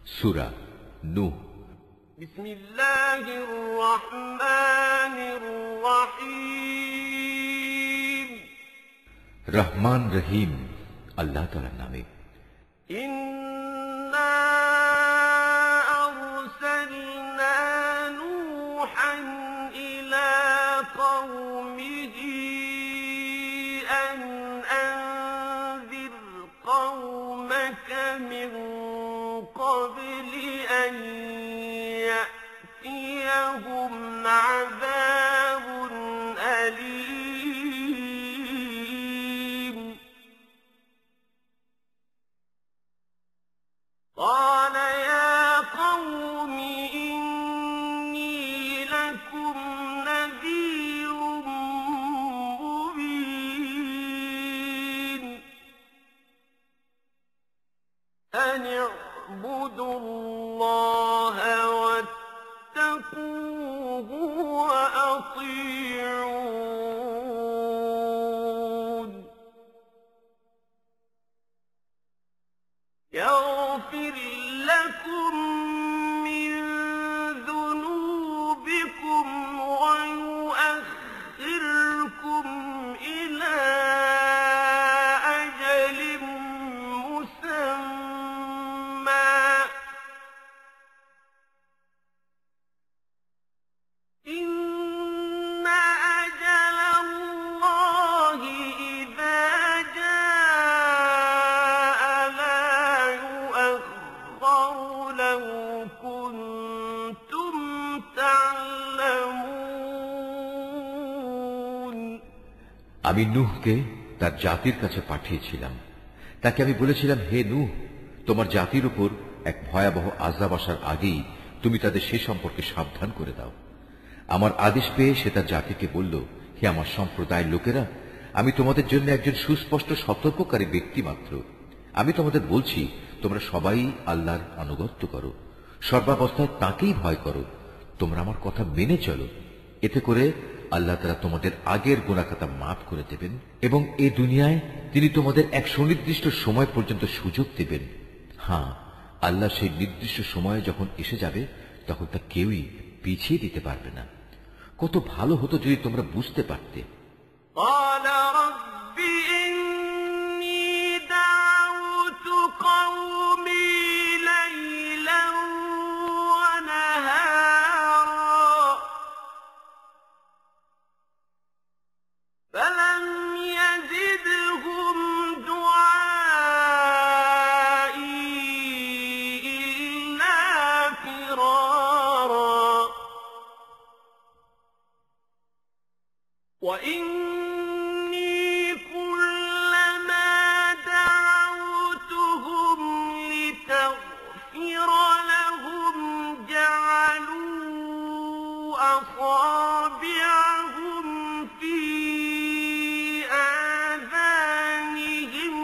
সূরা নূহ। বিসমিল্লাহির রহমানির রহিম। রহমান রহিম আল্লাহ তাআলার নামে। ইন্না আরসালনা নূহান ইলা কওমিহি আন আনযির কওমাকা মিন ক্বাবলি আন ইয়াতিয়াহুম আযাবুন আলীম। قال يا قوم إني لكم نذير مبين أن اعبدوا الله واتقوه وأطيعون يغفر لكم من ذنوبكم ويؤخركم إلى أجل مسمى إن أجل الله إذا جاء لا يؤخر لو كنتم تعلمون। আমি নূহকে তার জাতির কাছে পাঠিয়েছিলাম। তাকে আমি বলেছিলাম, হে নূহ, তোমার জাতির উপর এক ভয়াবহ আযাব আসার আগেই তুমি তাদের সে সম্পর্কে সাবধান করে দাও। আমার আদেশ পেয়ে সে তার জাতিকে বলল, হে আমার সম্প্রদায়ের লোকেরা, আমি তোমাদের জন্য একজন সুস্পষ্ট সতর্ককারী ব্যক্তি মাত্র। আমি তোমাদের বলছি, তোমরা সবাই আল্লাহর আনুগত্য করো, সর্বাবস্থায় তাকেই ভয় করো, তোমরা আমার কথা মেনে চলো। এতে করে আল্লাহ তাআলা তোমাদের আগের গুনাহখাতা মাফ করে দেবেন এবং এই দুনিয়ায় তিনি তোমাদের এক সুনির্দিষ্ট সময় পর্যন্ত সুযোগ দেবেন। হ্যাঁ, আল্লাহ সেই নির্দিষ্ট সময়ে যখন এসে যাবে তখন তা কেউই পিছিয়ে দিতে পারবে না। কত ভালো হতো যদি তোমরা বুঝতে পারতে। قال رب إني دعوت قومي ليلا ونهارا فلم يزدهم دعائي إلا فرارا وإني كلما دعوتهم لتغفر لهم جعلوا أصابعهم في آذانهم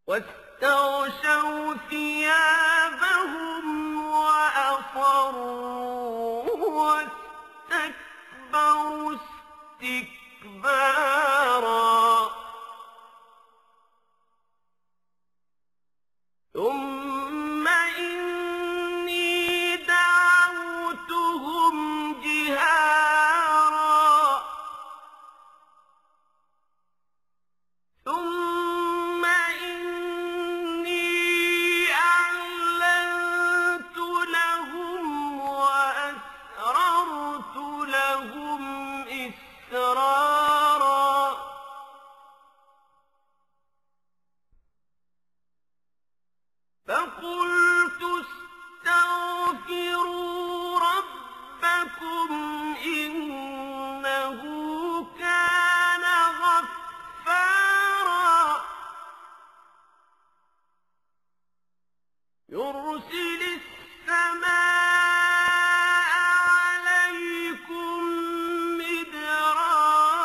واستغشوا ثيابهم وأصروا واستكبروا استكبارا ثم إني دعوتهم جهارا ثم إني أعلنت لهم وأسررت لهم إسرارا فقلت استغفروا ربكم إنه كان غفارا يرسل السماء عليكم مدرارا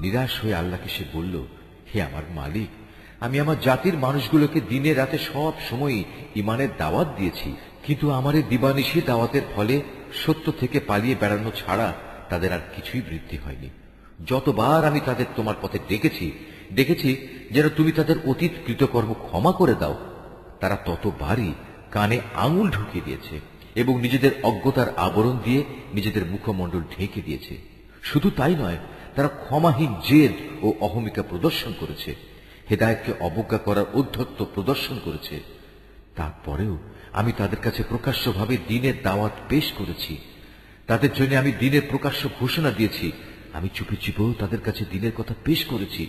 নিরাশ হয়ে আল্লাহকে সে বলল, হে আমার মালিক, আমি আমার জাতির মানুষগুলোকে দিনে রাতে সব সময়ই ইমানের দাওয়াত দিয়েছি, কিন্তু আমার এই দিবানিশি দাওয়াতের ফলে সত্য থেকে পালিয়ে বেড়ানো ছাড়া তাদের আর কিছুই বৃদ্ধি হয়নি। যতবার আমি তাদের তোমার পথে ডেকেছি যেন তুমি তাদের অতীত কৃতকর্ম ক্ষমা করে দাও, তারা ততবারই কানে আঙুল ঢুকিয়ে দিয়েছে এবং নিজেদের অজ্ঞতার আবরণ দিয়ে নিজেদের মুখমণ্ডল ঢেকে দিয়েছে। শুধু তাই নয়, তারা ক্ষমাহীন জেদ ও অহমিকা প্রদর্শন করেছে, হেদায়েতকে অবজ্ঞা করার ঔদ্ধত্য প্রদর্শন করেছে। তারপরেও আমি তাদের কাছে প্রকাশ্যভাবে দ্বীনের দাওয়াত পেশ করেছি, তাদের জন্য আমি দ্বীনের প্রকাশ্য ঘোষণা দিয়েছি, আমি চুপে চুপেও তাদের কাছে দ্বীনের কথা পেশ করেছি।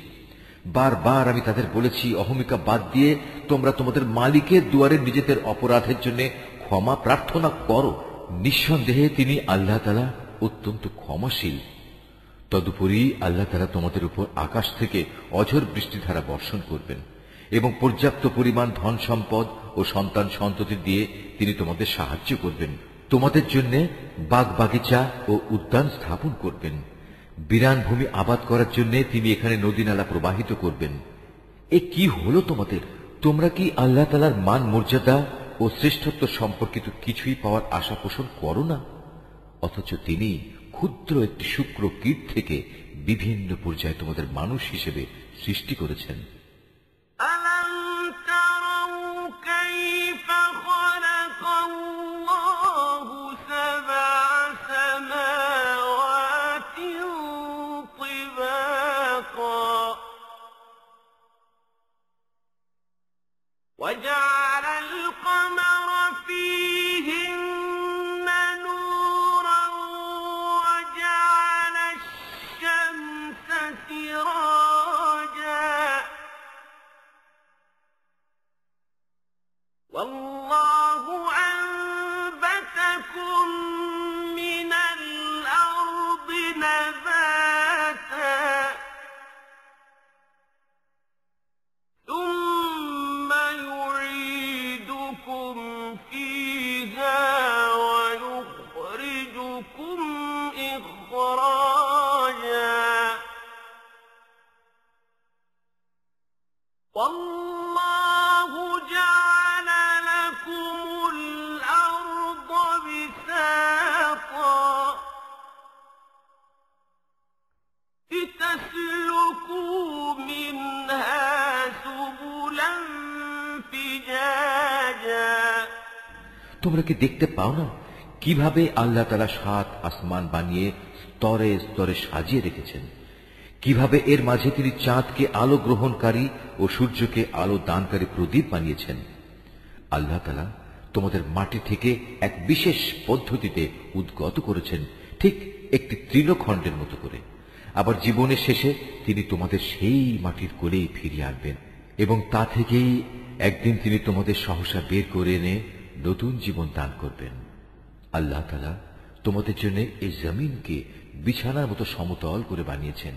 বারবার আমি তাদের বলেছি, অহমিকা বাদ দিয়ে তোমরা তোমাদের মালিকের দুয়ারে নিজেদের অপরাধের জন্য ক্ষমা প্রার্থনা করো। নিঃসন্দেহে তিনি আল্লাহ তাআলা অত্যন্ত ক্ষমাশীল। তদুপরি আল্লাহ তাআলা তোমাদের উপর আকাশ থেকে অঝোর বৃষ্টিধারা বর্ষণ করবেন এবং পর্যাপ্ত পরিমাণ ধন সম্পদ ও সন্তান সন্ততি দিয়ে তিনি তোমাদের সাহায্য করবেন। তোমাদের জন্য বাগ বাগিচা ও উদ্যান স্থাপন করবেন। বিরান ভূমি আবাদ করার জন্য তিনি এখানে নদী নালা প্রবাহিত করবেন। এ কি হলো তোমাদের? তোমরা কি আল্লাহ তাআলার মান মর্যাদা ও শ্রেষ্ঠত্ব সম্পর্কিত কিছুই পাওয়ার আশা পোষণ করো না? অথচ তিনি ক্ষুদ্র একটি শুক্র কীট থেকে বিভিন্ন পর্যায়ে তোমাদের মানুষ হিসেবে সৃষ্টি করেছেন। ألم تروا كيف خلق الله سبع سماوات طباقا وجعل القمر فيهن نورا وجعل الشمس سراجا والله أنبتكم من الأرض نباتا ثم يعيدكم فيها ويخرجكم إخراجا والله جعل لكم الأرض بساطا لتسلكوا منها سبلا فجاجا। তোমরা কি দেখতে পাও না কিভাবে আল্লাহ তাআলা ৭ আসমান বানিয়ে স্তরে স্তরে সাজিয়ে রেখেছেন, কিভাবে এর মাঝে তিনি চাঁদকে আলো গ্রহণকারী ও সূর্যকে আলো দানকারী প্রদীপ বানিয়েছেন। আল্লাহ তাআলা তোমাদের মাটি থেকে এক বিশেষ পদ্ধতিতে উদ্গত করেছেন, ঠিক একটি তৃণখণ্ডের মতো করে। আবার জীবনের শেষে তিনি তোমাদের সেই মাটির কোলেই ফিরিয়ে আনবেন এবং তা থেকেই একদিন তিনি তোমাদের সহসা বের করে এনে নতুন জীবন দান করবেন। আল্লাহ তাআলা তোমাদের জন্য এই জমিনকে বিছানার মতো সমতল করে বানিয়েছেন,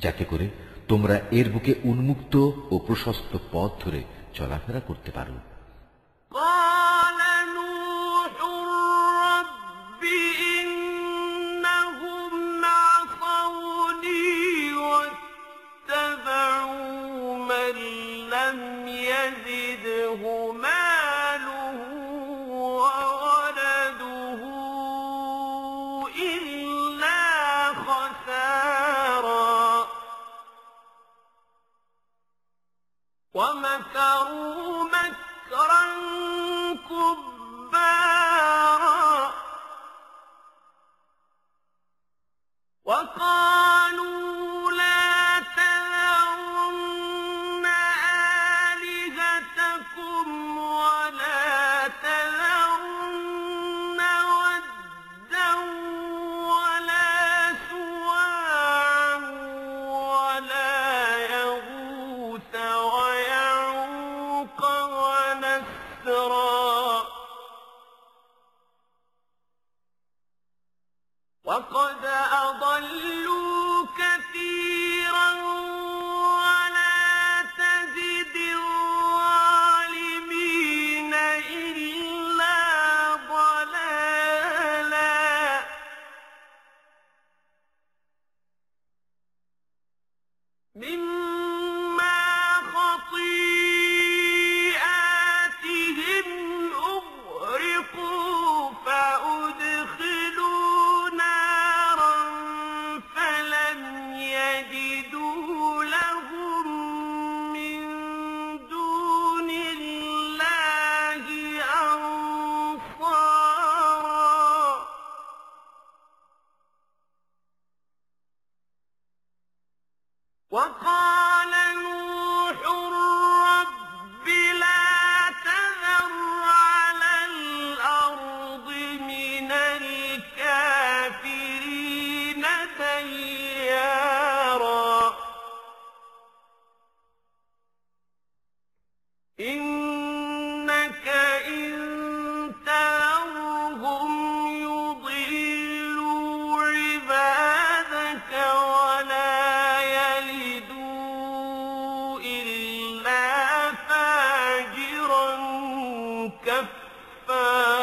যাতে করে তোমরা এর বুকে উন্মুক্ত ও প্রশস্ত পথ ধরে চলাফেরা করতে পারো। قال نوح رب إنهم عصوني واتبعوا من لم يزده ماله وولده إلا خسارا ومكروا مكرا كبارا وقالوا لا تذرن آلهتكم ولا تذرن ودا ولا سواعا ولا يغوث ويعوق ونسرا وقد أضلوا كثيرا ولا تزد الظالمين إلا ضلالا مما خطيئاتهم أغرقوا فأدخلوا نارا فلم يجدوا لهم من دون الله أنصارا وقال نوح رب لا تذر على الأرض من الكافرين ديارا إنك إن تذرهم يضلوا عبادك ولا يلدوا إلا فاجرا كفارا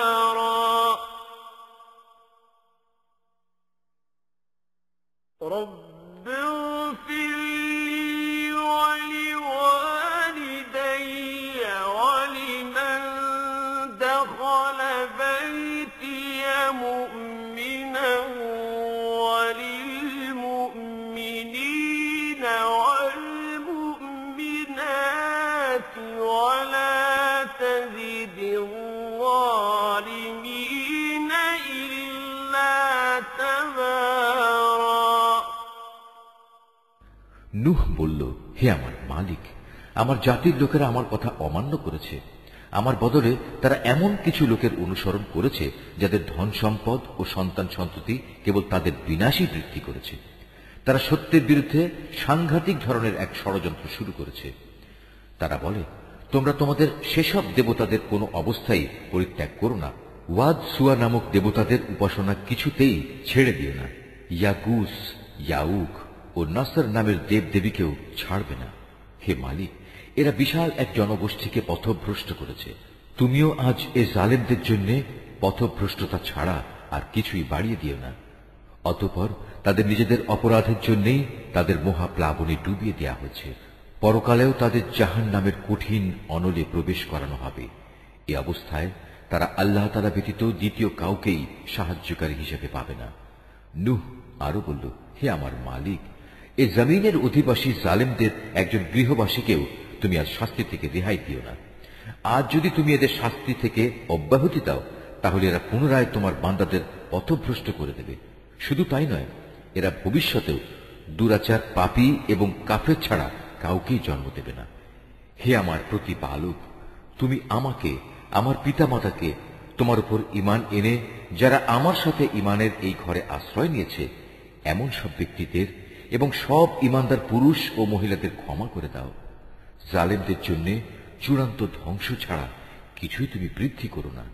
رب اغفر لي ولوالدي ولمن دخل بيتي مؤمنا وللمؤمنين والمؤمنات ولا تزد الظالمين إلا تبارا নূহ বলল, হে আমার মালিক, আমার জাতির লোকেরা আমার কথা অমান্য করেছে। আমার বদলে তারা এমন কিছু লোকের অনুসরণ করেছে যাদের ধন সম্পদ ও সন্তান সন্ততি কেবল তাদের বিনাশই বৃদ্ধি করেছে। তারা সত্যের বিরুদ্ধে সাংঘাতিক ধরনের এক ষড়যন্ত্র শুরু করেছে। তারা বলে, তোমরা তোমাদের সেসব দেবতাদের কোনো অবস্থায় পরিত্যাগ করো না। ওয়াদ সুয়া নামক দেবতাদের উপাসনা কিছুতেই ছেড়ে দিও না। ইয়াগুস, ইয়াউক ও নাসর নামের দেবদেবীকেও ছাড়বে না। হে মালিক, এরা বিশাল এক জনগোষ্ঠীকে পথভ্রষ্ট করেছে। তুমিও আজ এ জালেমদের জন্য পথভ্রষ্টতা ছাড়া আর কিছুই বাড়িয়ে দিও না। অতঃপর তাদের নিজেদের অপরাধের জন্যই তাদের মহাপ্লাবনে ডুবিয়ে দেয়া হয়েছে। পরকালেও তাদের জাহান নামের কঠিন অনলে প্রবেশ করানো হবে। এ অবস্থায় তারা আল্লাহ তাআলা ব্যতীত দ্বিতীয় কাউকেই সাহায্যকারী হিসেবে পাবে না। নূহ আরো বলল, হে আমার মালিক, এ জমিনের অধিবাসী জালেমদের একজন গৃহবাসীকেও তুমি আজ শাস্তি থেকে রেহাই দিও না। আজ যদি তুমি এদের শাস্তি থেকে অব্যাহতি দাও, তাহলে এরা পুনরায় তোমার বান্দাদের পথভ্রষ্ট করে দেবে। শুধু তাই নয়, এরা ভবিষ্যতেও দুরাচার, পাপী এবং কাফের ছাড়া কাউকেই জন্ম দেবে না। হে আমার প্রতিপালক, তুমি আমাকে, আমার পিতামাতাকে তোমার উপর ঈমান এনে যারা আমার সাথে ঈমানের এই ঘরে আশ্রয় নিয়েছে এমন সব ব্যক্তিদের এবং সব ঈমানদার পুরুষ ও মহিলাদের ক্ষমা করে দাও। জালেমদের জন্য চূড়ান্ত ধ্বংস ছাড়া কিছুই তুমি বৃদ্ধি করো না।